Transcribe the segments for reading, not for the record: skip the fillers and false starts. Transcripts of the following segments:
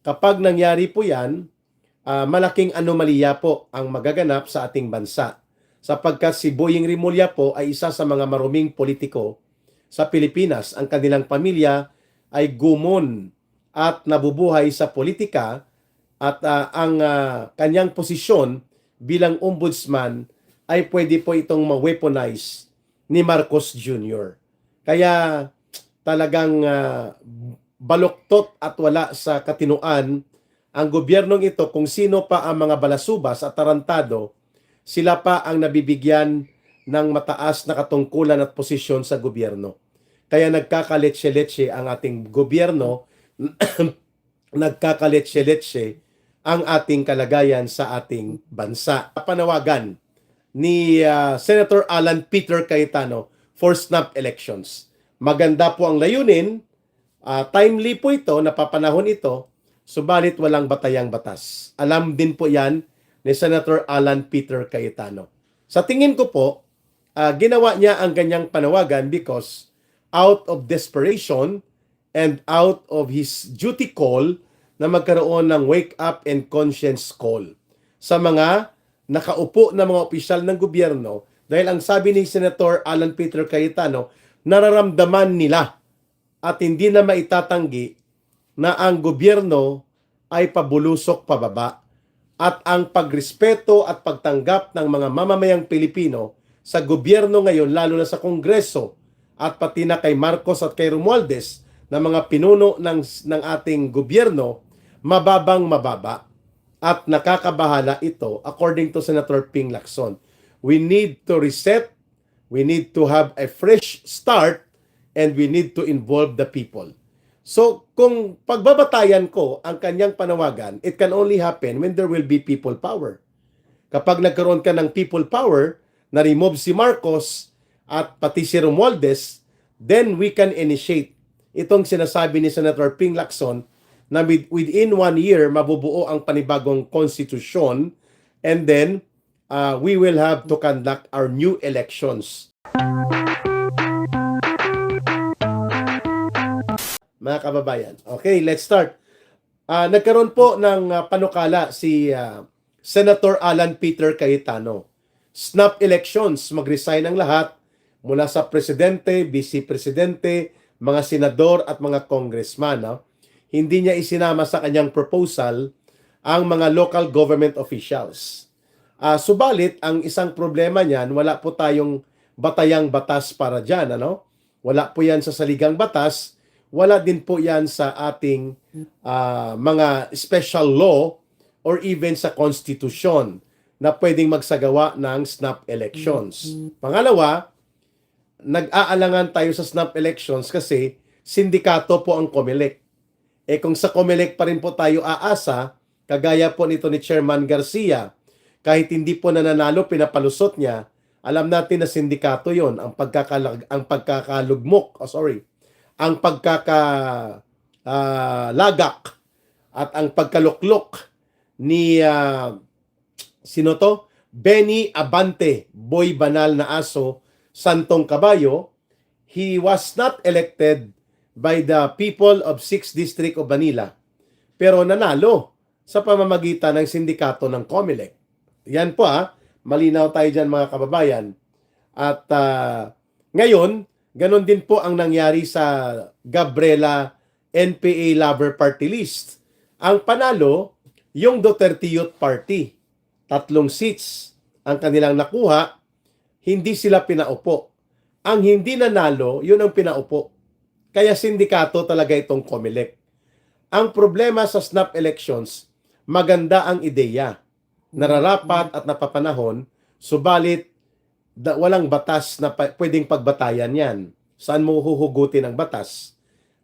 Kapag nangyari po yan, malaking anomalya po ang magaganap sa ating bansa. Sapagkat si Boying Rimulya po ay isa sa mga maruming politiko sa Pilipinas. Ang kanilang pamilya ay gumon at nabubuhay sa politika at ang kanyang posisyon bilang ombudsman ay pwede po itong ma-weaponize ni Marcos Jr. Kaya talagang baluktot at wala sa katinuan ang gobyernong ito. Kung sino pa ang mga balasubas at tarantado, sila pa ang nabibigyan ng mataas na katungkulan at posisyon sa gobyerno. Kaya nagkakaletse-letse ang ating gobyerno, nagkakaletse-letse ang ating kalagayan sa ating bansa. Panawagan ni Senator Alan Peter Cayetano for snap elections. Maganda po ang layunin, timely po ito, napapanahon ito, subalit walang batayang batas. Alam din po yan ni Senator Alan Peter Cayetano. Sa tingin ko po, ginawa niya ang ganyang panawagan because out of desperation and out of his duty call na magkaroon ng wake up and conscience call sa mga nakaupo na mga opisyal ng gobyerno, dahil ang sabi ni Senator Alan Peter Cayetano, nararamdaman nila at hindi na maitatanggi na ang gobyerno ay pabulusok pababa at ang pagrespeto at pagtanggap ng mga mamamayang Pilipino sa gobyerno ngayon, lalo na sa Kongreso at pati na kay Marcos at kay Romualdez na mga pinuno ng ating gobyerno, mababa at nakakabahala ito according to Senator Ping Lacson. We need to reset, we need to have a fresh start, and we need to involve the people. So kung pagbabatayan ko ang kanyang panawagan, it can only happen when there will be people power. Kapag nagkaroon ka ng people power, na-remove si Marcos at pati si Romualdez, then we can initiate itong sinasabi ni Senator Ping Lacson na within 1 year mabubuo ang panibagong konstitusyon, and then we will have to conduct our new elections. Mga kababayan, okay, let's start. Nagkaroon po ng panukala si Senator Alan Peter Cayetano. Snap elections, mag-resign ang lahat mula sa presidente, vice-presidente, mga senador at mga congressman. Hindi niya isinama sa kanyang proposal ang mga local government officials. Subalit, ang isang problema niyan, wala po tayong batayang batas para dyan. Wala po yan sa saligang batas, wala din po yan sa ating mga special law or even sa konstitusyon na pwedeng magsagawa ng snap elections. Pangalawa, nag-aalangan tayo sa snap elections kasi sindikato po ang COMELEC. Kung sa COMELEC pa rin po tayo aasa, kagaya po nito ni Chairman Garcia, kahit hindi po nananalo, pinapalusot niya, alam natin na sindikato yon ang ang pagkakalagak at ang pagkaluklok ni sino to? Benny Abante, boy banal na aso, santong kabayo. He was not elected by the people of 6th District of Manila, pero nanalo sa pamamagitan ng sindikato ng COMELEC. Yan po malinaw tayo dyan mga kababayan. At ngayon, ganon din po ang nangyari sa Gabriela NPA Lover Party List. Ang panalo, yung Duterte Youth Party. 3 seats ang kanilang nakuha, hindi sila pinaupo. Ang hindi nanalo, yun ang pinaupo. Kaya sindikato talaga itong COMELEC. Ang problema sa snap elections, maganda ang ideya, nararapat at napapanahon, subalit walang batas na pwedeng pagbatayan yan. Saan mo huhugutin ang batas?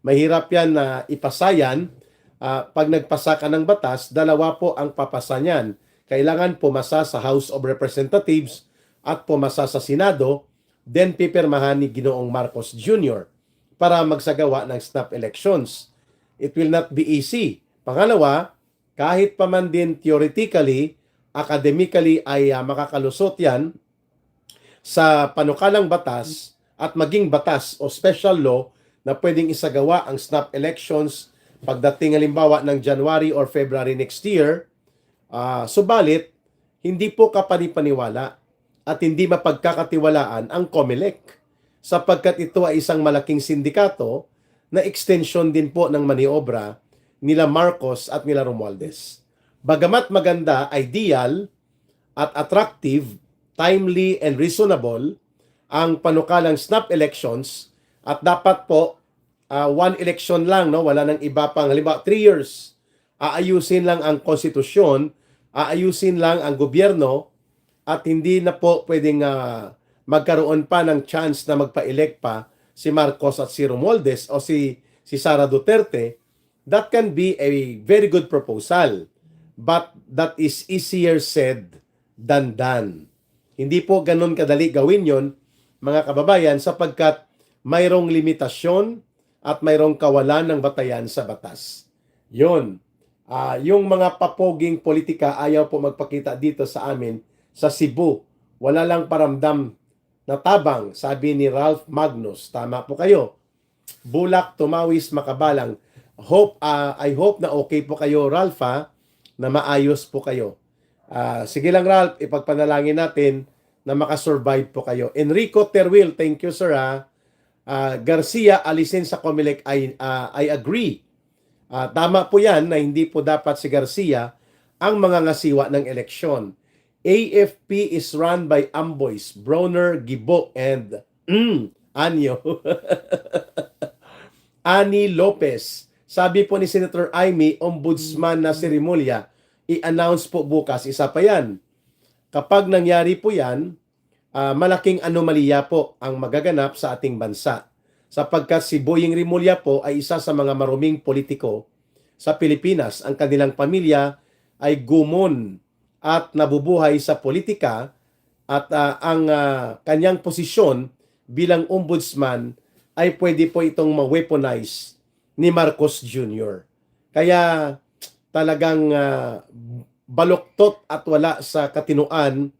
Mahirap yan na ipasayan. Pag nagpasa ka ng batas, 2 po ang papasa niyan. Kailangan pumasa sa House of Representatives at pumasa sa Senado, then pipirmahan ni Ginoong Marcos Jr. para magsagawa ng snap elections. It will not be easy. Pangalawa, kahit pa man din theoretically, academically ay makakalusot yan sa panukalang batas at maging batas o special law na pwedeng isagawa ang snap elections, pagdating halimbawa ng January or February next year. Subalit, hindi po kapanipaniwala at hindi mapagkakatiwalaan ang COMELEC sapagkat ito ay isang malaking sindikato na extension din po ng maniobra nila Marcos at nila Romualdez. Bagamat maganda, ideal at attractive, timely and reasonable ang panukalang snap elections at dapat po one election lang, no? Wala nang iba pang, halimbawa 3 years, aayusin lang ang konstitusyon, aayusin lang ang gobyerno at hindi na po pwedeng magkaroon pa ng chance na magpa-elect pa si Marcos at si Romualdez o si Sara Duterte. That can be a very good proposal, but that is easier said than done. Hindi po ganun kadali gawin yon, mga kababayan, sapagkat mayroong limitasyon at mayroong kawalan ng batayan sa batas. Yun. Yung mga papoging politika ayaw po magpakita dito sa amin sa Cebu. Wala lang paramdam na tabang, sabi ni Ralph Magnus. Tama po kayo. Bulak, tumawis, makabalang. I hope na okay po kayo, Ralph, na maayos po kayo. Sige lang, Ralph, ipagpanalangin natin na makasurvive po kayo. Enrico Terwil, thank you, sir. Garcia, alisin sa COMELEC, I agree. Tama po yan na hindi po dapat si Garcia ang mga ngasiwa ng eleksyon. AFP is run by Amboys, Broner, Gibo, and Anyo. Ani Lopez. Sabi po ni Senator Amy, ombudsman na seremolya, i-announce po bukas. Isa pa yan. Kapag nangyari po yan, malaking anomalya po ang magaganap sa ating bansa. Sapagkat si Boying Rimulya po ay isa sa mga maruming politiko sa Pilipinas. Ang kanilang pamilya ay gumon at nabubuhay sa politika at ang kanyang posisyon bilang ombudsman ay pwede po itong ma-weaponize ni Marcos Jr. Kaya talagang baluktot at wala sa katinuan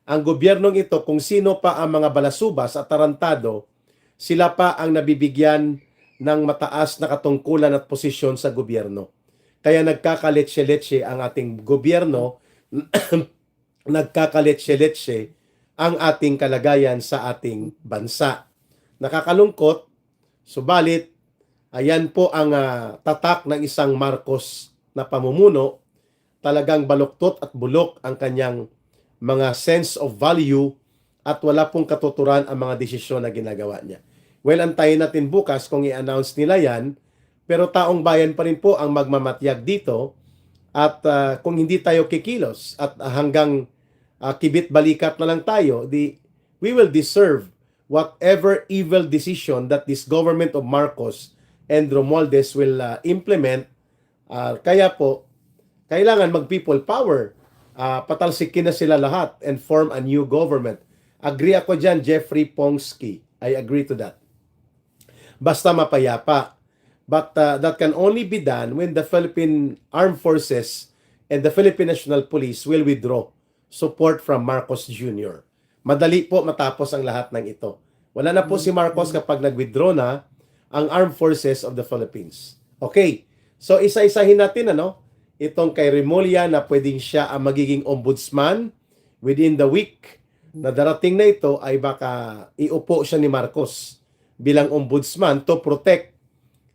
ang gobyernong ito. Kung sino pa ang mga balasubas at tarantado, sila pa ang nabibigyan ng mataas na katungkulan at posisyon sa gobyerno. Kaya nagkakaletse-letse ang ating gobyerno, nagkakaletse-letse ang ating kalagayan sa ating bansa. Nakakalungkot, subalit, ayan po ang tatak ng isang Marcos na pamumuno. Talagang baluktot at bulok ang kanyang mga sense of value at wala pong katuturan ang mga desisyon na ginagawa niya. Well, antayin natin bukas kung i-announce nila yan, pero taong bayan pa rin po ang magmamatyag dito at kung hindi tayo kikilos at hanggang kibit-balikat na lang tayo, we will deserve whatever evil decision that this government of Marcos and Romualdez will implement. Kaya po, kailangan mag-people power. Patalsikin na sila lahat and form a new government. Agree ako dyan, Jeffrey Pongski. I agree to that. Basta mapayapa. But that can only be done when the Philippine Armed Forces and the Philippine National Police will withdraw support from Marcos Jr. Madali po matapos ang lahat ng ito. Wala na po si Marcos kapag nag-withdraw na ang Armed Forces of the Philippines. Okay, so isa-isahin natin itong kay Rimulya na pwedeng siya ang magiging ombudsman within the week na darating na ito ay baka iupo siya ni Marcos bilang ombudsman to protect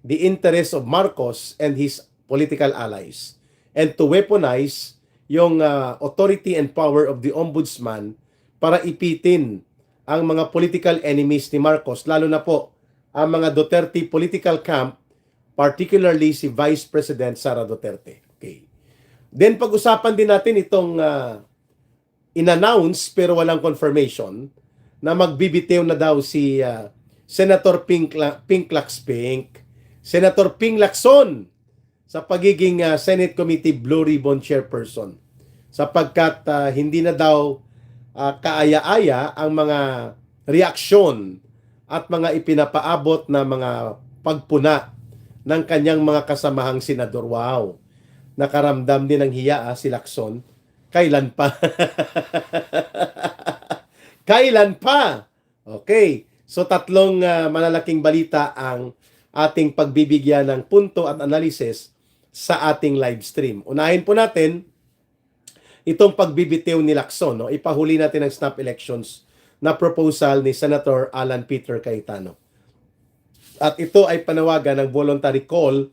the interests of Marcos and his political allies and to weaponize yung authority and power of the ombudsman para ipitin ang mga political enemies ni Marcos, lalo na po ang mga Duterte political camp, particularly si Vice President Sara Duterte. Okay. Then pag-usapan din natin itong in-announce pero walang confirmation na magbibitiw na daw si Senator Pink Lacson, Senator Ping Lacson sa pagiging Senate Committee Blue Ribbon Chairperson sapagkat hindi na daw kaaya-aya ang mga reaksyon at mga ipinapaabot na mga pagpuna ng kanyang mga kasamahang senador. Wow! Nakaramdam din ng hiya si Lacson. Kailan pa? Kailan pa? Okay. So tatlong malalaking balita ang ating pagbibigyan ng punto at analysis sa ating live stream. Unahin po natin itong pagbibitiw ni Lacson, no? Ipahuli natin ang snap elections na proposal ni Senator Alan Peter Cayetano. At ito ay panawagan ng voluntary call,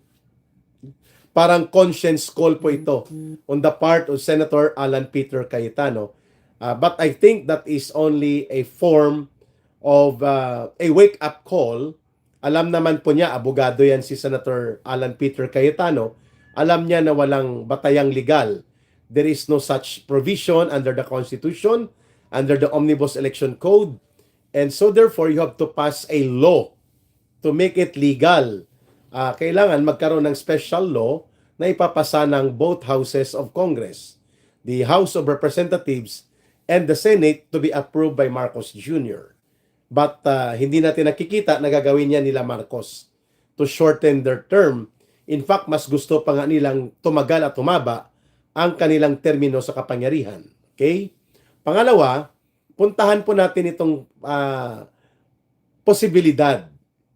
parang conscience call po ito on the part of Senator Alan Peter Cayetano. But I think that is only a form of a wake-up call. Alam naman po niya, abogado yan si Senator Alan Peter Cayetano. Alam niya na walang batayang legal. There is no such provision under the Constitution, under the Omnibus Election Code. And so therefore, you have to pass a law to make it legal. Kailangan magkaroon ng special law na ipapasa ng both houses of Congress, the House of Representatives and the Senate, to be approved by Marcos Jr. But hindi natin nakikita na gagawin niya nila Marcos to shorten their term. In fact, mas gusto pa nga nilang tumagal at tumaba ang kanilang termino sa kapangyarihan. Okay? Pangalawa, puntahan po natin itong posibilidad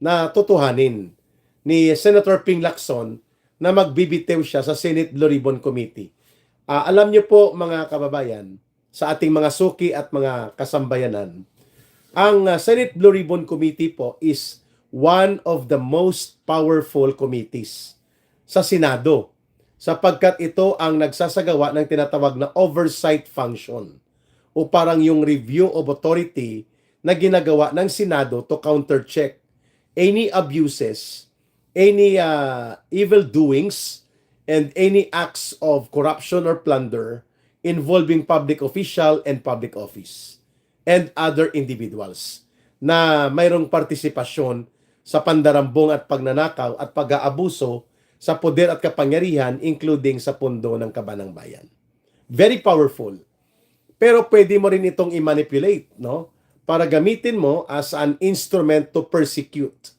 na tutuhanin ni Senator Ping Lacson na magbibitiw siya sa Senate Blue Ribbon Committee. Alam niyo po mga kababayan, sa ating mga suki at mga kasambayanan, ang Senate Blue Ribbon Committee po is one of the most powerful committees sa Senado sapagkat ito ang nagsasagawa ng tinatawag na oversight function o parang yung review of authority na ginagawa ng Senado to countercheck any abuses, any evil doings, and any acts of corruption or plunder involving public official and public office and other individuals na mayroong partisipasyon sa pandarambong at pagnanakaw at pag-aabuso sa poder at kapangyarihan including sa pundo ng kabanang bayan. Very powerful. Pero pwede mo rin itong i-manipulate, no? Para gamitin mo as an instrument to persecute,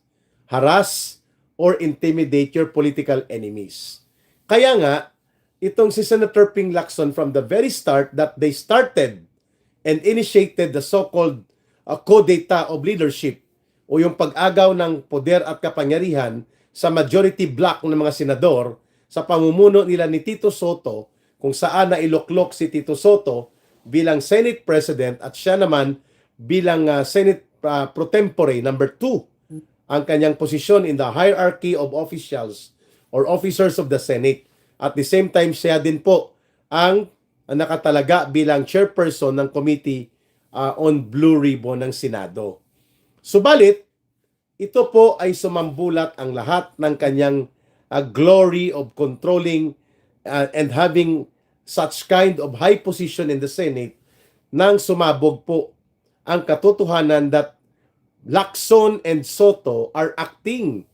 harass, or intimidate your political enemies. Kaya nga, itong si Senator Ping Lacson from the very start that they started and initiated the so-called coup-d'etat of leadership o yung pag-agaw ng poder at kapangyarihan sa majority block ng mga senador sa pamumuno nila ni Tito Soto, kung saan na iloklok si Tito Soto bilang Senate President at siya naman bilang Senate pro tempore number 2 ang kanyang posisyon in the hierarchy of officials or officers of the Senate. At the same time, siya din po ang nakatalaga bilang chairperson ng Committee on Blue Ribbon ng Senado. Subalit, ito po ay sumambulat ang lahat ng kanyang glory of controlling and having such kind of high position in the Senate nang sumabog po ang katotohanan that Lacson and Soto are acting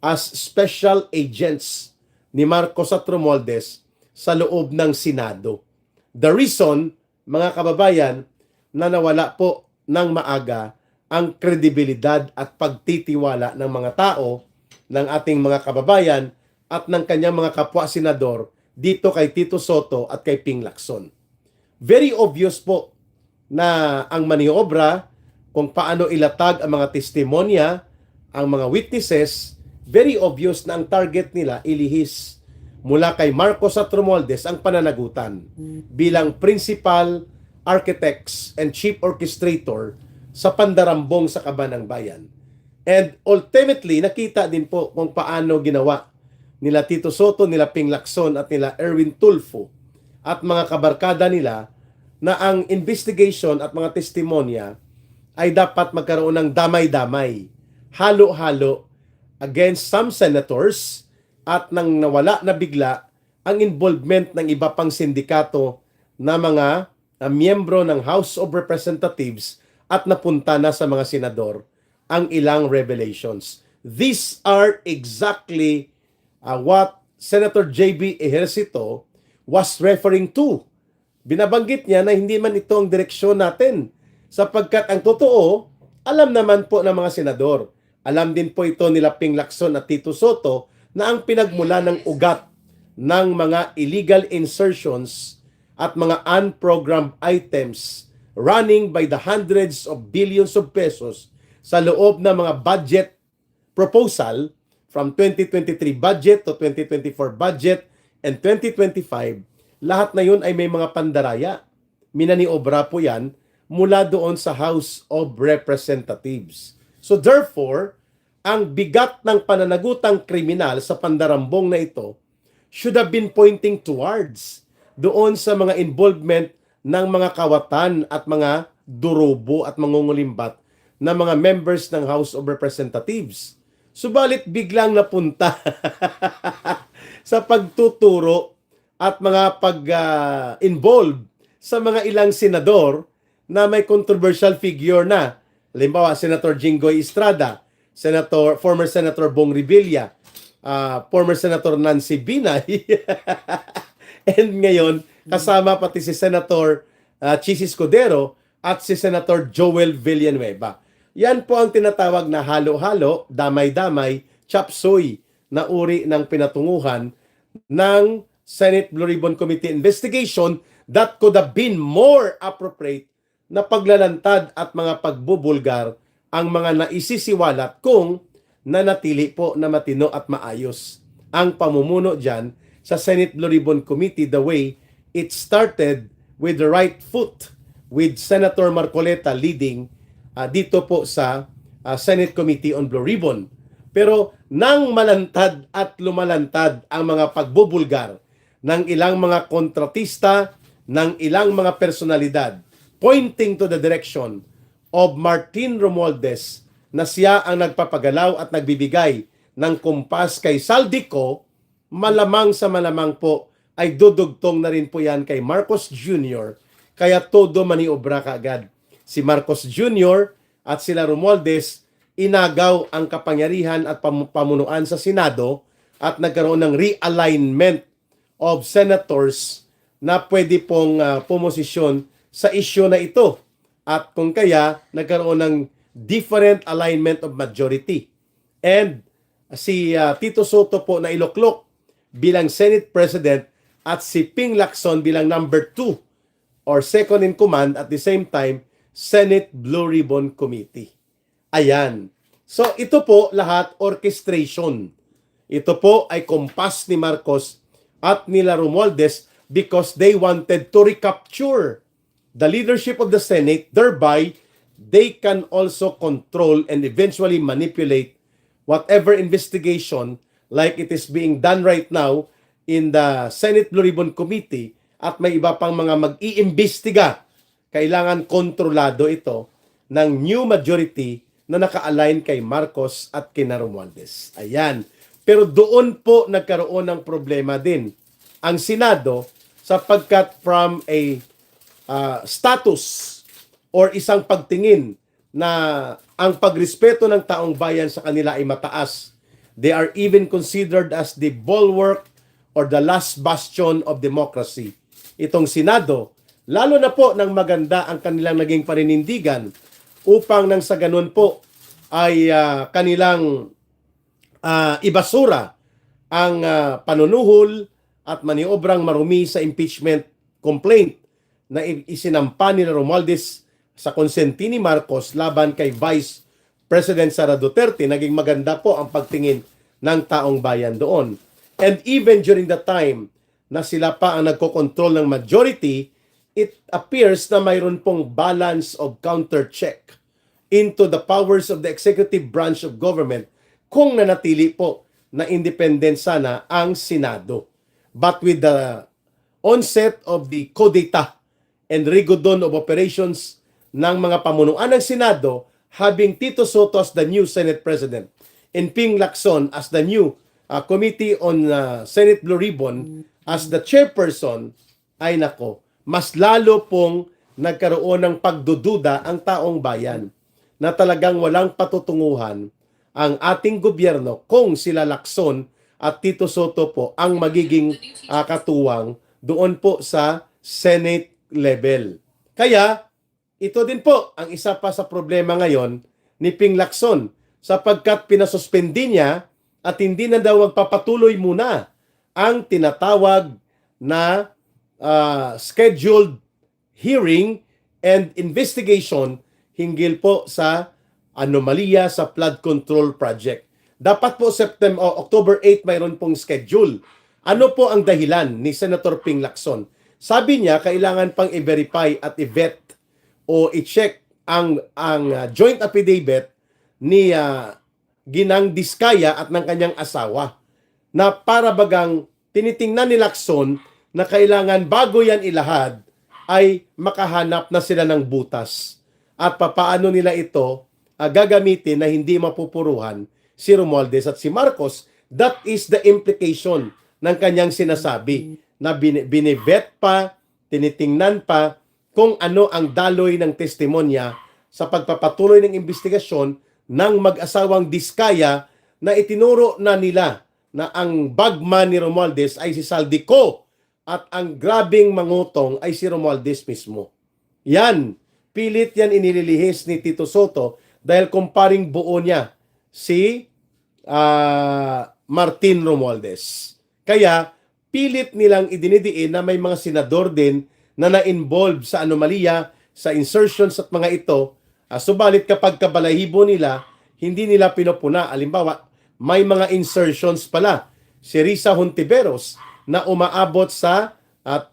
as special agents ni Marcos at Romualdez sa loob ng Senado. The reason, mga kababayan, na nawala po ng maaga ang kredibilidad at pagtitiwala ng mga tao, ng ating mga kababayan at ng kanyang mga kapwa-senador dito kay Tito Soto at kay Ping Lacson. Very obvious po na ang maniobra kung paano ilatag ang mga testimonya, ang mga witnesses, very obvious na ang target nila ilihis mula kay Marcos at Romualdez ang pananagutan bilang principal architects and chief orchestrator sa pandarambong sa kabanang bayan. And ultimately, nakita din po kung paano ginawa nila Tito Soto, nila Ping Lacson at nila Erwin Tulfo at mga kabarkada nila na ang investigation at mga testimonya ay dapat magkaroon ng damay-damay, halo-halo against some senators at nang nawala na bigla ang involvement ng iba pang sindikato na mga miyembro ng House of Representatives at napunta na sa mga senador ang ilang revelations. These are exactly what Senator J.B. Ejercito was referring to. Binabanggit niya na hindi man ito ang direksyon natin sapagkat ang totoo, alam naman po ng mga senador. Alam din po ito nila Ping Lacson at Tito Soto na ang pinagmula ng ugat ng mga illegal insertions at mga unprogrammed items running by the hundreds of billions of pesos sa loob ng mga budget proposal from 2023 budget to 2024 budget and 2025, lahat na yun ay may mga pandaraya. Minaniobra po yan mula doon sa House of Representatives. So therefore, ang bigat ng pananagutang kriminal sa pandarambong na ito should have been pointing towards doon sa mga involvement ng mga kawatan at mga durobo at mangungulimbat na mga members ng House of Representatives. Subalit biglang napunta sa pagtuturo at mga pag-involve sa mga ilang senador na may controversial figure na. Halimbawa, Senator Jinggoy Estrada, former Senator Bong Revilla, former Senator Nancy Binay, and ngayon, kasama pati si Senator Chis Escudero at si Senator Joel Villanueva. Yan po ang tinatawag na halo-halo, damay-damay, chop suey na uri ng pinatunguhan ng Senate Blue Ribbon Committee investigation that could have been more appropriate na paglalantad at mga pagbubulgar ang mga naisisiwalat kung nanatili po na matino at maayos ang pamumuno dyan sa Senate Blue Ribbon Committee the way it started with the right foot with Senator Marcoleta leading dito po sa Senate Committee on Blue Ribbon. Pero nang malantad at lumalantad ang mga pagbubulgar ng ilang mga kontratista, ng ilang mga personalidad, pointing to the direction of Martin Romualdez na siya ang nagpapagalaw at nagbibigay ng kumpas kay Saldico, malamang sa malamang po ay dudugtong na rin po yan kay Marcos Jr. Kaya todo maniobra kaagad. Si Marcos Jr. at sila Romualdez inagaw ang kapangyarihan at pamunuan sa Senado at nagkaroon ng realignment of senators na pwede pong pumosisyon sa issue na ito. At kung kaya, nagkaroon ng different alignment of majority. And si Tito Soto po na iloklok bilang Senate President at si Ping Lacson bilang number 2 or second in command at the same time, Senate Blue Ribbon Committee. Ayan. So ito po lahat orchestration. Ito po ay kompas ni Marcos at nila Romualdez because they wanted to recapture the leadership of the Senate, thereby they can also control and eventually manipulate whatever investigation like it is being done right now in the Senate Blue Ribbon Committee at may iba pang mga mag-iimbestiga. Kailangan kontrolado ito ng new majority na naka-align kay Marcos at kina Romualdez. Ayan. Pero doon po nagkaroon ng problema din ang Senado sapagkat from a status or isang pagtingin na ang pagrespeto ng taong bayan sa kanila ay mataas. They are even considered as the bulwark or the last bastion of democracy. Itong Senado, lalo na po nang maganda ang kanilang naging paninindigan upang nang sa ganun po ay kanilang ibasura ang panunuhol at maniobrang marumi sa impeachment complaint na isinampa ni Romualdez sa konsenti ni Marcos laban kay Vice President Sara Duterte. Naging maganda po ang pagtingin ng taong bayan doon. And even during the time na sila pa ang nagkokontrol ng majority, it appears na mayroon pong balance of counter-check into the powers of the executive branch of government kung nanatili po na independent sana ang Senado. But with the onset of the coup d'etat and rigodon of operations ng mga pamunuan ng Senado, having Tito Soto as the new Senate President and Ping Lacson as the new Committee on Senate Blue Ribbon as the chairperson, ay nako, mas lalo pong nagkaroon ng pagdududa ang taong bayan na talagang walang patutunguhan ang ating gobyerno kung sila Lacson at Tito Soto po ang magiging katuwang doon po sa Senate level. Kaya, ito din po ang isa pa sa problema ngayon ni Ping Lacson sapagkat pinasuspindi niya at hindi na daw magpapatuloy muna ang tinatawag na scheduled hearing and investigation hinggil po sa anomalya sa flood control project. Dapat po October 8 mayroon pong schedule. Ano po ang dahilan ni Senator Ping Lacson? Sabi niya kailangan pang i-verify at i-vet o i-check ang joint affidavit ni Ginang Diskaya at ng kanyang asawa na para bagang tinitingnan ni Lacson na kailangan bago yan ilahad ay makahanap na sila ng butas at papaano nila ito gagamitin na hindi mapupuruhan si Romualdez at si Marcos. That is the implication ng kanyang sinasabi na binivet pa, tinitingnan pa kung ano ang daloy ng testimonya sa pagpapatuloy ng investigasyon ng mag-asawang Diskaya na itinuro na nila na ang bagman ni Romualdez ay si Saldico at ang grabing mangutong ay si Romualdez mismo. Yan, pilit yan inililihis ni Tito Soto dahil kumparing buo niya si Martin Romualdez. Kaya pilit nilang idinidiin na may mga senador din na na-involve sa anomalya, sa insertions at mga ito. Subalit kapag kabalahibo nila, hindi nila pinupuna. Halimbawa, may mga insertions pala. Si Risa Hontiveros na umaabot sa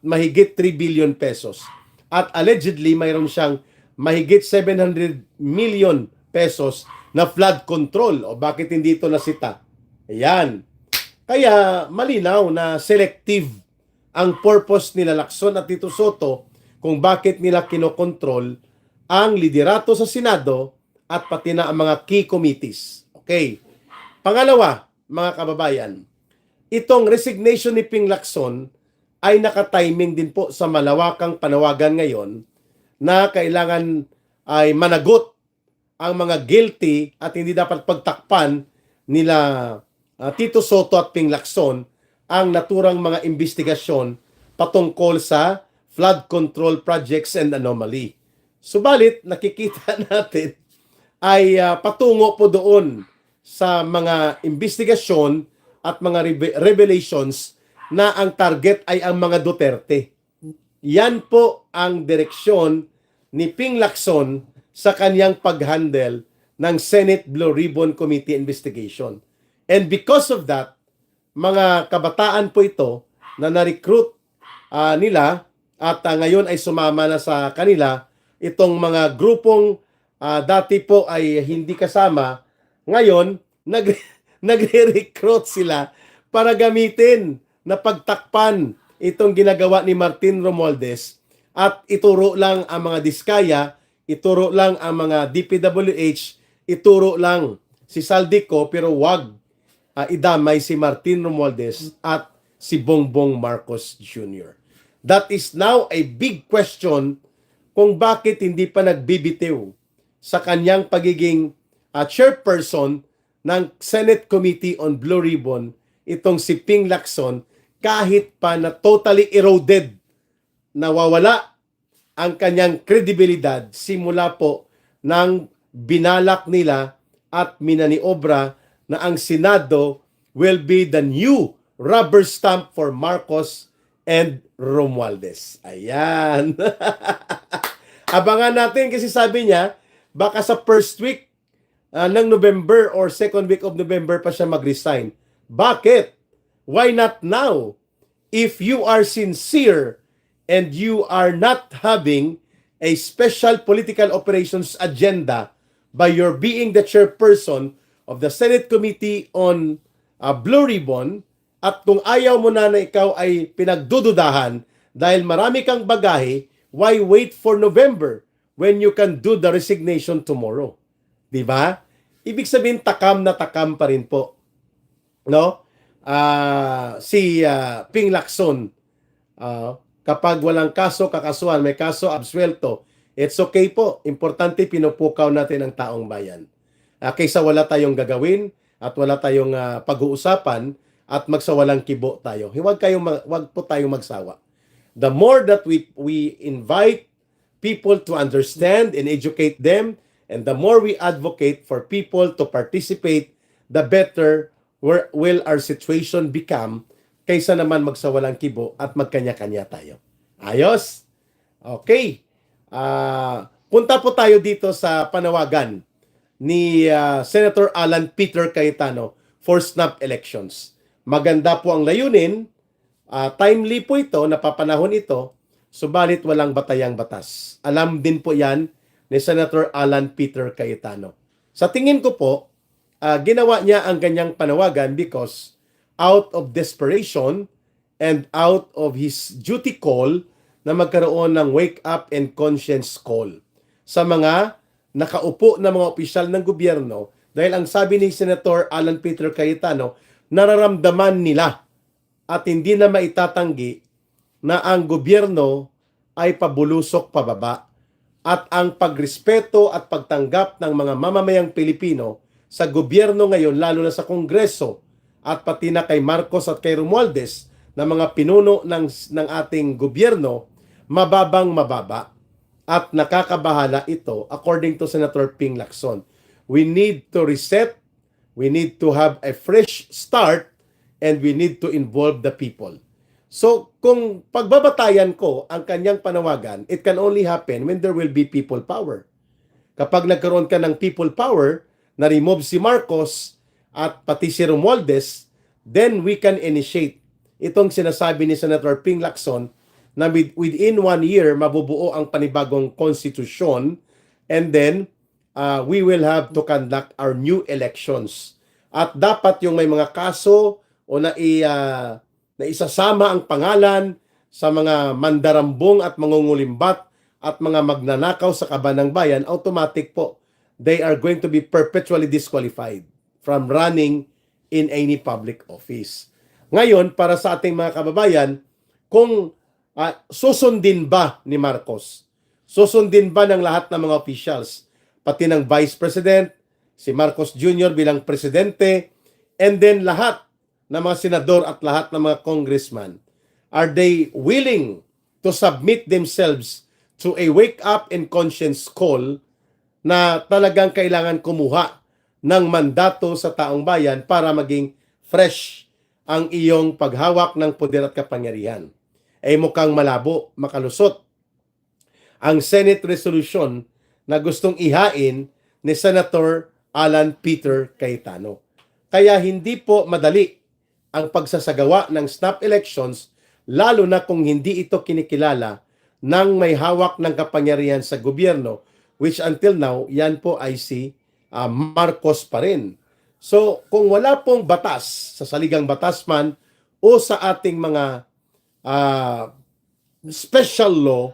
mahigit 3 billion pesos. At allegedly, mayroon siyang mahigit 700 million pesos na flood control. O bakit hindi ito nasita? Ayan. Kaya malinaw na selective ang purpose nila Lacson at Tito Soto kung bakit nila kinokontrol ang liderato sa Senado at pati na ang mga key committees. Okay. Pangalawa, mga kababayan, itong resignation ni Ping Lacson ay nakatiming din po sa malawakang panawagan ngayon na kailangan ay managot ang mga guilty at hindi dapat pagtakpan nila Tito Soto at Ping Lacson ang naturang mga investigasyon patungkol sa flood control projects and anomaly. Subalit, nakikita natin ay patungo po doon sa mga investigasyon at mga revelations na ang target ay ang mga Duterte. Yan po ang direksyon ni Ping Lacson sa kanyang pag-handle ng Senate Blue Ribbon Committee investigation. And because of that, mga kabataan po ito na na-recruit nila at ngayon ay sumama na sa kanila itong mga grupong dati po ay hindi kasama, ngayon nagre-recruit sila para gamitin na pagtakpan itong ginagawa ni Martin Romualdez at ituro lang ang mga Diskaya, ituro lang ang mga DPWH, ituro lang si Saldico pero wag idamay si Martin Romualdez at si Bongbong Marcos Jr. That is now a big question kung bakit hindi pa nagbibitiw sa kanyang pagiging chairperson ng Senate Committee on Blue Ribbon itong si Ping Lacson kahit pa na totally eroded, nawawala ang kanyang kredibilidad simula po ng binalak nila at minaniobra na ang Senado will be the new rubber stamp for Marcos and Romualdez. Ayan. Abangan natin kasi sabi niya, baka sa first week ng November or second week of November pa siya mag-resign. Bakit? Why not now? If you are sincere and you are not having a special political operations agenda by your being the chairperson of the Senate Committee on Blue Ribbon, at kung ayaw mo na ikaw ay pinagdududahan dahil marami kang bagahe, why wait for November when you can do the resignation tomorrow? Diba? Ibig sabihin, takam na takam pa rin po. No? Si Ping Lacson, kapag walang kaso, kakasuhan, may kaso, absuelto, it's okay po. Importante, pinupukaw natin ang taong bayan. Kaysa wala tayong gagawin at wala tayong pag-uusapan at magsawalang kibo tayo. Huwag po tayong magsawa. The more that we invite people to understand and educate them, and the more we advocate for people to participate, the better will our situation become kaysa naman magsawalang kibo at magkanya-kanya tayo. Ayos? Okay. Punta po tayo dito sa panawagan ni Senator Alan Peter Cayetano for snap elections. Maganda po ang layunin, timely po ito, napapanahon ito, subalit walang batayang batas. Alam din po yan ni Senator Alan Peter Cayetano. Sa tingin ko po, ginawa niya ang ganyang panawagan because out of desperation and out of his duty call na magkaroon ng wake up and conscience call sa mga nakaupo na mga opisyal ng gobyerno dahil ang sabi ni Senator Alan Peter Cayetano, nararamdaman nila at hindi na maitatanggi na ang gobyerno ay pabulusok pababa at ang pagrespeto at pagtanggap ng mga mamamayang Pilipino sa gobyerno ngayon, lalo na sa Kongreso at pati na kay Marcos at kay Romualdez na mga pinuno ng ating gobyerno, mababa at nakakabahala ito according to Senator Ping Lacson. We need to reset, we need to have a fresh start, and we need to involve the people. So, kung pagbabatayan ko ang kanyang panawagan, it can only happen when there will be people power. Kapag nagkaroon ka ng people power, na-remove si Marcos at pati si Romualdez, then we can initiate itong sinasabi ni Senator Ping Lacson na within 1 year, mabubuo ang panibagong konstitusyon and then we will have to conduct our new elections. At dapat yung may mga kaso o na isasama ang pangalan sa mga mandarambong at mangungulimbat at mga magnanakaw sa kaban ng bayan, automatic po, they are going to be perpetually disqualified from running in any public office. Ngayon, para sa ating mga kababayan, kung susundin ba ni Marcos, susundin ba ng lahat ng mga officials, pati ng Vice President, si Marcos Jr. bilang Presidente, and then lahat ng mga senador at lahat ng mga congressman, are they willing to submit themselves to a wake-up and conscience call na talagang kailangan kumuha ng mandato sa taong bayan para maging fresh ang iyong paghawak ng poder at kapangyarihan? Ay mukhang malabo, makalusot ang Senate resolution na gustong ihain ni Senator Alan Peter Cayetano. Kaya hindi po madali ang pagsasagawa ng snap elections, lalo na kung hindi ito kinikilala ng may hawak ng kapangyarihan sa gobyerno, which until now, yan po ay si Marcos pa rin. So, kung wala pong batas, sa saligang batas man, o sa ating mga special law,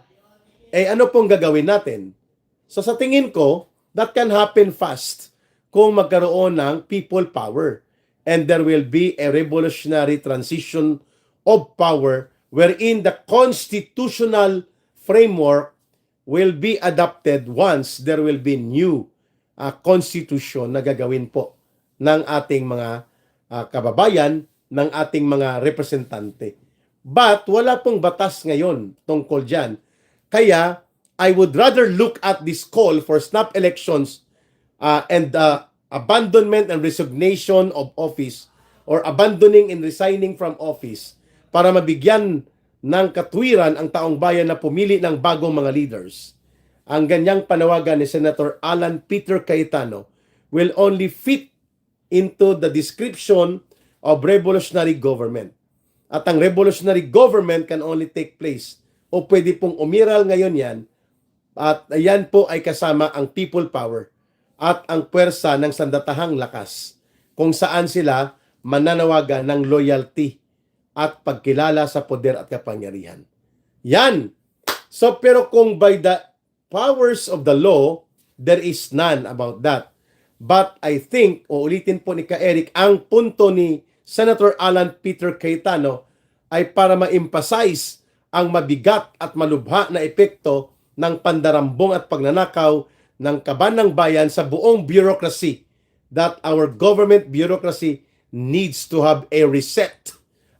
ano pong gagawin natin? So, sa tingin ko, that can happen fast kung magkaroon ng people power. And there will be a revolutionary transition of power wherein the constitutional framework will be adopted once there will be new constitution na gagawin po ng ating mga kababayan, ng ating mga representante. But wala pong batas ngayon tungkol dyan. Kaya I would rather look at this call for snap elections and abandonment and resignation of office or abandoning and resigning from office para mabigyan ng katwiran ang taong bayan na pumili ng bagong mga leaders. Ang ganyang panawagan ni Senator Alan Peter Cayetano will only fit into the description of revolutionary government. At ang revolutionary government can only take place o pwede pong umiral ngayon yan at yan po ay kasama ang people power at ang puwersa ng sandatahang lakas kung saan sila mananawagan ng loyalty at pagkilala sa poder at kapangyarihan. Yan. So, pero kung by the powers of the law, there is none about that. But I think, uulitin po ni Ka-Eric, ang punto ni Senator Alan Peter Cayetano ay para ma-emphasize ang mabigat at malubha na epekto ng pandarambong at pagnanakaw ng kaban ng bayan sa buong bureaucracy, that our government bureaucracy needs to have a reset.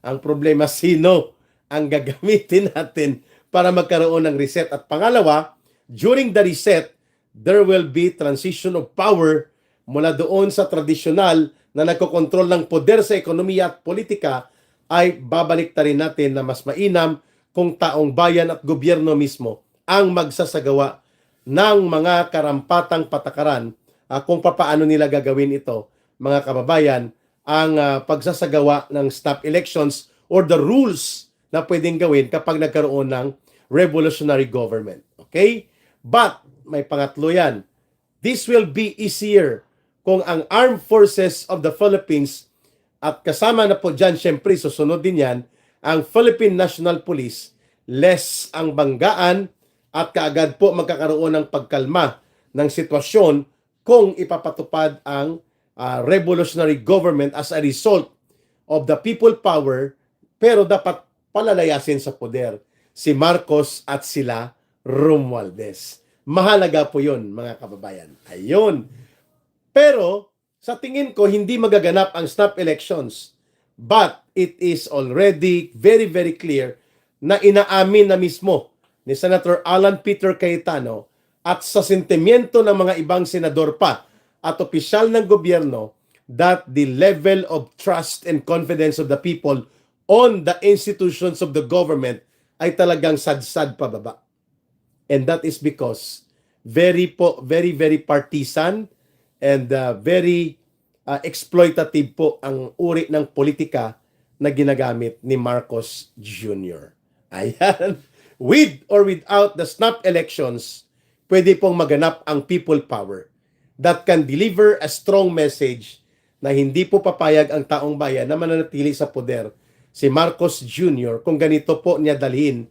Ang problema, sino ang gagamitin natin para magkaroon ng reset? At pangalawa, during the reset, there will be transition of power mula doon sa tradisyonal na nagkokontrol ng poder sa ekonomiya at politika, ay babalik rin natin na mas mainam kung taong bayan at gobyerno mismo ang magsasagawa ng mga karampatang patakaran kung papaano nila gagawin ito, mga kababayan, ang pagsasagawa ng snap elections or the rules na pwedeng gawin kapag nagkaroon ng revolutionary government. Okay? But, may pangatlo yan. This will be easier kung ang Armed Forces of the Philippines at kasama na po dyan, syempre, susunod din yan, ang Philippine National Police, less ang banggaan at kaagad po magkakaroon ng pagkalma ng sitwasyon kung ipapatupad ang revolutionary government as a result of the people power, pero dapat palalayasin sa poder si Marcos at sila Romualdez. Mahalaga po yun, mga kababayan. Ayun. Pero, sa tingin ko, hindi magaganap ang snap elections. But, it is already very, very clear na inaamin na mismo ni Senator Alan Peter Cayetano at sa sentimiento ng mga ibang senador pa at opisyal ng gobyerno that the level of trust and confidence of the people on the institutions of the government ay talagang sadsad pababa. And that is because very, very partisan and very exploitative po ang uri ng politika na ginagamit ni Marcos Jr. Ayan. With or without the snap elections, pwede pong maganap ang people power that can deliver a strong message na hindi po papayag ang taong bayan na mananatili sa poder si Marcos Jr. kung ganito po niya dalhin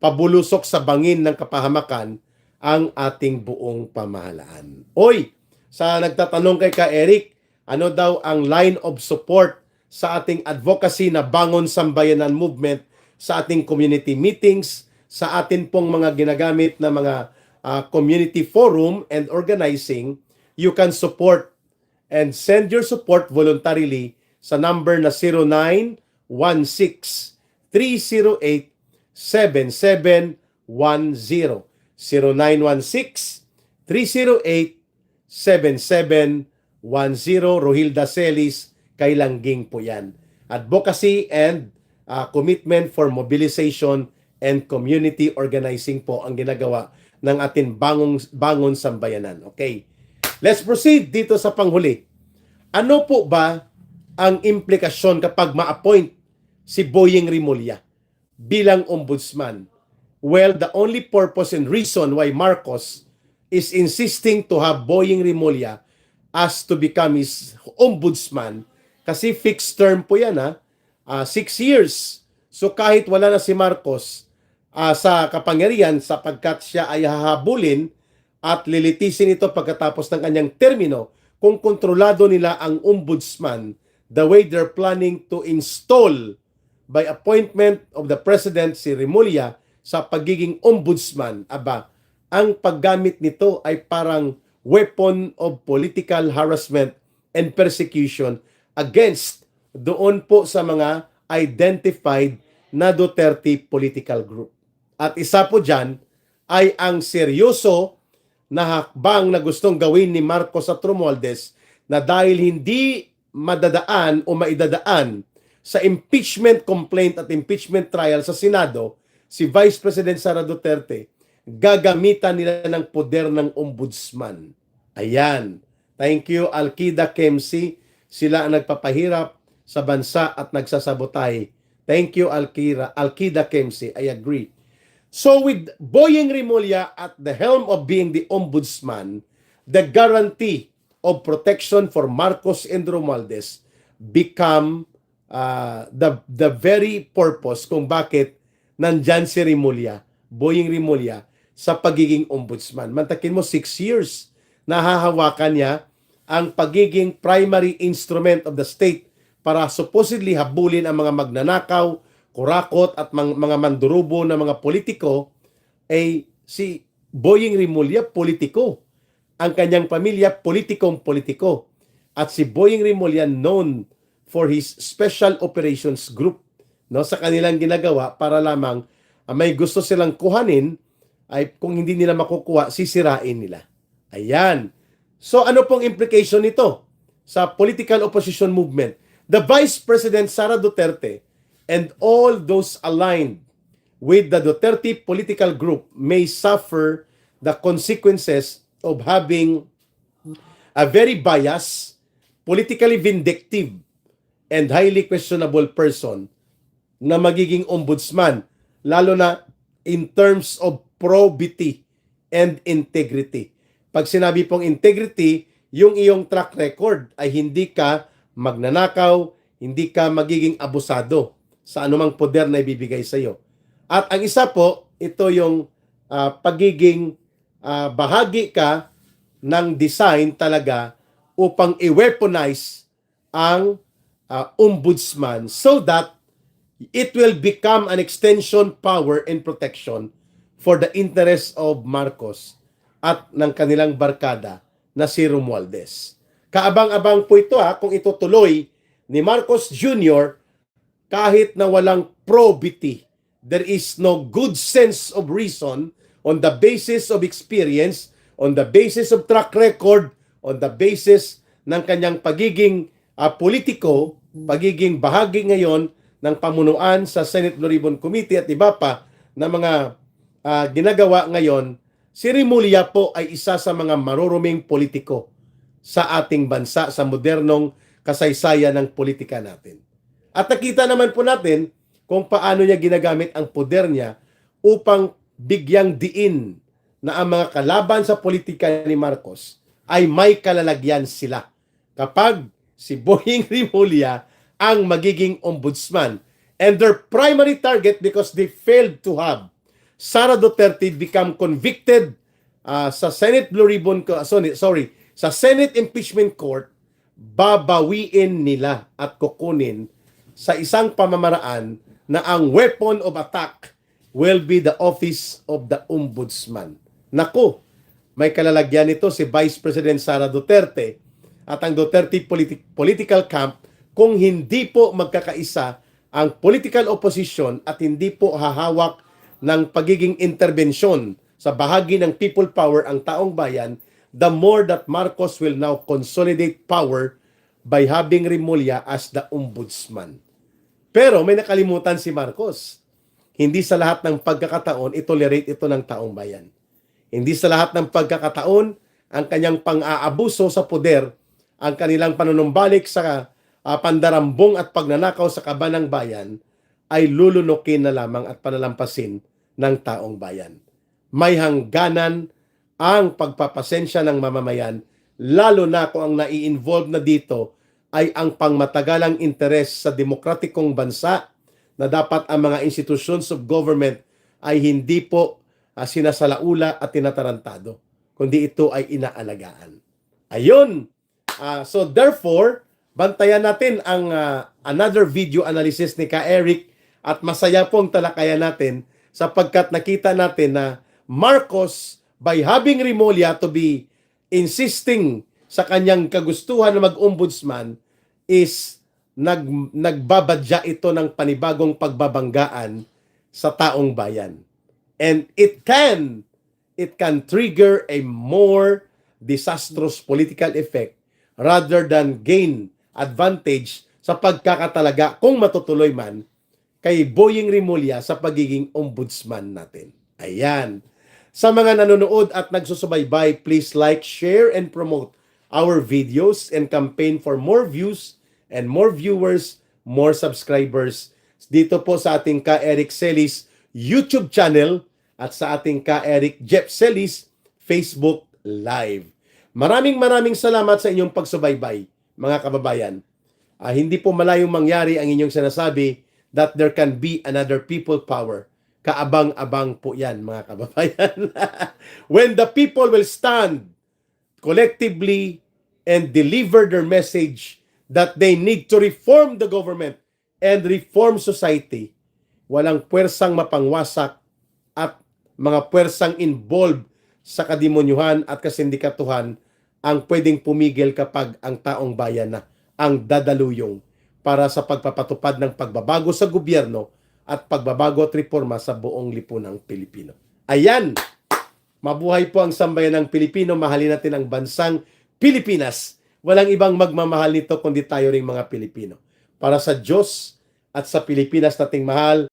pabulusok sa bangin ng kapahamakan ang ating buong pamahalaan. Oy, sa nagtatanong kay Ka Eric, ano daw ang line of support sa ating advocacy na Bangon Sambayanan movement sa ating community meetings, sa atin pong mga ginagamit na mga community forum and organizing, you can support and send your support voluntarily sa number na 0916-308-7710. 0916-308-7710. Rohilda Celis, kay Langging po yan. Advocacy and commitment for mobilization and community organizing po ang ginagawa ng ating Bangon Sambayanan. Okay. Let's proceed dito sa panghuli. Ano po ba ang implikasyon kapag ma-appoint si Boyeng Rimulya bilang ombudsman? Well, the only purpose and reason why Marcos is insisting to have Boyeng Rimulya as to become his ombudsman, kasi fixed term po yan 6 years. So kahit wala na si Marcos sa kapangyarihan sapagkat siya ay hahabulin at lilitisin ito pagkatapos ng kanyang termino, kung kontrolado nila ang ombudsman the way they're planning to install by appointment of the President si Rimulya sa pagiging ombudsman, ang paggamit nito ay parang weapon of political harassment and persecution against doon po sa mga identified na Duterte political group. At isa po dyan ay ang seryoso na hakbang na gustong gawin ni Marcos at Romualdez na dahil hindi madadaan o maidadaan sa impeachment complaint at impeachment trial sa Senado, si Vice President Sara Duterte, gagamitan nila ng poder ng ombudsman. Ayan. Thank you, Alkida Kemsi. Sila ang nagpapahirap sa bansa at nagsasabotay. Thank you, Alkida Kemsi. I agree. So with Boyeng Rimulya at the helm of being the ombudsman, the guarantee of protection for Marcos and Romualdez become the very purpose kung bakit nandyan si Rimulya, Boyeng Rimulya, sa pagiging ombudsman. Mantakin mo, 6 years nahahawakan niya ang pagiging primary instrument of the state para supposedly habulin ang mga magnanakaw, kurakot at mga mandurubo na mga politiko. Si Boyeng Rimulya, politiko. Ang kanyang pamilya, politikong-politiko. At si Boyeng Rimulya known for his special operations group, sa kanilang ginagawa para lamang may gusto silang kuhanin, ay kung hindi nila makukuha, sisirain nila. Ayan. So ano pong implication nito sa political opposition movement? The Vice President Sara Duterte and all those aligned with the Duterte political group may suffer the consequences of having a very biased, politically vindictive, and highly questionable person na magiging ombudsman, lalo na in terms of probity and integrity. Pag sinabi pong integrity, yung iyong track record ay hindi ka magnanakaw, hindi ka magiging abusado sa anumang poder na ibibigay sa iyo. At ang isa po, ito yung pagiging bahagi ka ng design talaga upang i-weaponize ang ombudsman so that it will become an extension, power, and protection for the interests of Marcos at ng kanilang barkada na si Romualdez. Kaabang-abang po ito kung itutuloy ni Marcos Jr. kahit na walang probity. There is no good sense of reason on the basis of experience, on the basis of track record, on the basis ng kanyang pagiging politiko, pagiging bahagi ngayon ng pamunuan sa Senate Blue Ribbon Committee at iba pa na mga ginagawa ngayon. Si Remulla po ay isa sa mga maruruming politiko sa ating bansa, sa modernong kasaysayan ng politika natin. At nakita naman po natin kung paano niya ginagamit ang poder niya upang bigyang diin na ang mga kalaban sa politika ni Marcos ay may kalalagyan sila kapag si Boying Remulla ang magiging ombudsman. And their primary target, because they failed to have Sara Duterte become convicted sa Senate Blue Ribbon, sa Senate Impeachment Court, babawiin nila at kukunin sa isang pamamaraan na ang weapon of attack will be the office of the ombudsman. Naku, may kalalagyan nito si Vice President Sara Duterte at ang Duterte political camp kung hindi po magkakaisa ang political opposition at hindi po hahawak ng pagiging interbensyon sa bahagi ng people power ang taong bayan, the more that Marcos will now consolidate power by having Remulla as the ombudsman. Pero may nakalimutan si Marcos. Hindi sa lahat ng pagkakataon itolerate ito ng taong bayan. Hindi sa lahat ng pagkakataon ang kanyang pang-aabuso sa poder, ang kanilang panunumbalik sa pandarambong at pagnanakaw sa kaban ng bayan ay lulunukin na lamang at panalampasin ng taong bayan. May hangganan ang pagpapasensya ng mamamayan, lalo na kung ang nai-involve na dito ay ang pangmatagalang interes sa demokratikong bansa na dapat ang mga institutions of government ay hindi po sinasalaula at tinatarantado, kundi ito ay inaalagaan. Ayun! So therefore, bantayan natin ang another video analysis ni Ka Eric at masaya pong talakayan natin sapagkat nakita natin na Marcos, by having Remulla to be insisting sa kanyang kagustuhan na mag-ombudsman, is nagbabadya ito ng panibagong pagbabanggaan sa taong bayan. And it can trigger a more disastrous political effect rather than gain advantage sa pagkakatalaga kung matutuloy man kay Boying Remulla sa pagiging ombudsman natin. Ayan. Sa mga nanonood at nagsusubaybay, please like, share, and promote our videos and campaign for more views and more viewers, more subscribers dito po sa ating Ka Eric Celis YouTube channel at sa ating Ka Eric Jeff Celis Facebook Live. Maraming salamat sa inyong pagsubaybay, mga kababayan. Hindi po malayong mangyari ang inyong sinasabi that there can be another people power. Kaabang-abang po yan, mga kababayan. When the people will stand collectively and deliver their message that they need to reform the government and reform society, walang puwersang mapangwasak at mga puwersang involved sa kademonyuhan at kasindikatuhan ang pwedeng pumigil kapag ang taong bayan na ang dadaluyong para sa pagpapatupad ng pagbabago sa gobyerno at pagbabago at reforma sa buong lipunang Pilipino. Ayan! Mabuhay po ang sambayan ng Pilipino. Mahalin natin ang bansang Pilipinas. Walang ibang magmamahal nito kundi tayo ring mga Pilipino. Para sa Diyos at sa Pilipinas nating mahal,